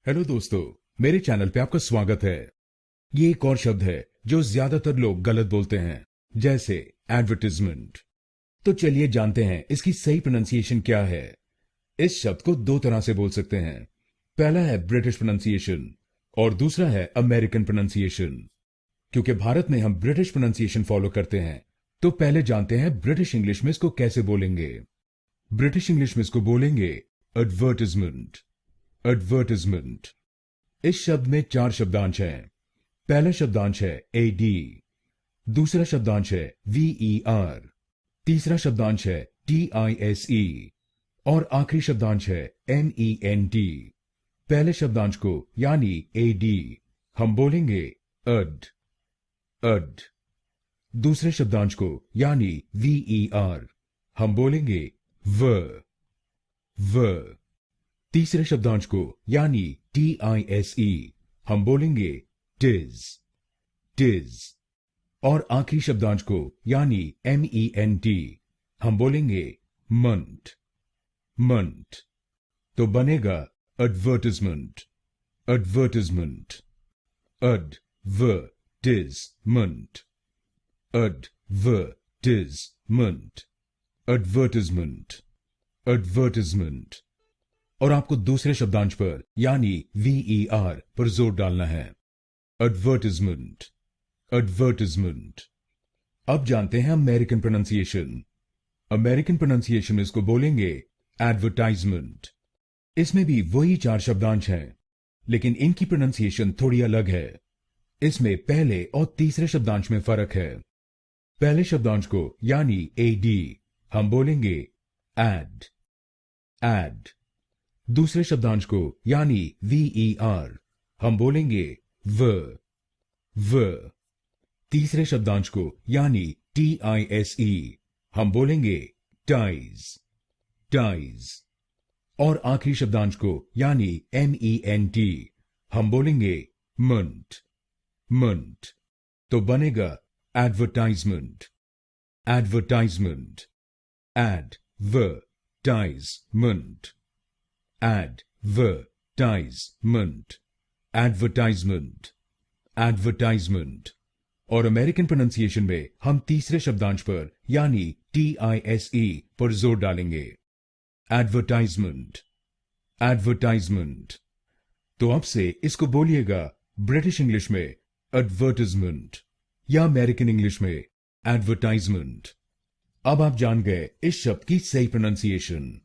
Hello दोस्तों, मेरे channel पे आपका स्वागत है। ये एक और शब्द है जो ज्यादातर लोग गलत बोलते हैं, जैसे एडवर्टीजमेंट। तो चलिए जानते हैं इसकी सही प्रोनाउंसिएशन क्या है। इस शब्द को दो तरह से बोल सकते हैं। पहला है ब्रिटिश प्रोनाउंसिएशन और दूसरा है अमेरिकन प्रोनाउंसिएशन। क्योंकि भारत में हम ब्रिटिश प्रोनाउंसिएशन फॉलो करते हैं, तो पहले जानते हैं ब्रिटिश इंग्लिश में इसको कैसे बोलेंगे। ब्रिटिश इंग्लिश में इसको बोलेंगे एडवर्टीजमेंट। एडवर्टीजमेंट। इस शब्द में चार शब्दांश हैं। पहला शब्दांश है एडी, दूसरा शब्दांश है वीईआर, तीसरा शब्दांश है टीआईएसई और आखिरी शब्दांश है एनईएनटी। पहले शब्दांश को यानी एडी हम बोलेंगे अड, अड। दूसरे शब्दांश को यानी वीईआर हम बोलेंगे व, व। तीसरे शब्दांश को यानी टीआईएसई हम बोलेंगे टिज, टिज। और आखिरी शब्दांश को यानी एमईएनटी हम बोलेंगे मंथ, मंथ। तो बनेगा एडवर्टीजमेंट, एडवर्टीजमेंट। अड व टिज मंथ, अड व टिज मंथ, एडवर्टीजमेंट, एडवर्टीजमेंट। और आपको दूसरे शब्दांश पर यानी वीईआर पर जोर डालना है। Advertisement, advertisement. अब जानते हैं अमेरिकन प्रोनाउंसिएशन। अमेरिकन प्रोनाउंसिएशन में इसको बोलेंगे एडवर्टाइजमेंट। इसमें भी वही चार शब्दांश हैं, लेकिन इनकी प्रोनाउंसिएशन थोड़ी अलग है। इसमें पहले और तीसरे शब्दांश में फर्क है। पहले शब्दांश को यानी एडी हम बोलेंगे एड, एड। दूसरे शब्दांश को यानी वीईआर हम बोलेंगे व, व। तीसरे शब्दांश को यानी टीआईएसई हम बोलेंगे टाइज, टाइज। और आखिरी शब्दांश को यानी एमईएनटी हम बोलेंगे मंथ, मंथ। तो बनेगा एडवर्टाइजमेंट, एडवर्टाइजमेंट। एड व ties month, advertisement, advertisement, advertisement. और अमेरिकन प्रोनाउंसिएशन में हम तीसरे शब्दांश पर यानी टीआईएसई पर जोर डालेंगे। Advertisement, advertisement. तो अब से इसको बोलिएगा ब्रिटिश इंग्लिश में एडवर्टीजमेंट या अमेरिकन इंग्लिश में एडवर्टाइजमेंट। अब आप जान गए इस शब्द की सही प्रोनाउंसिएशन।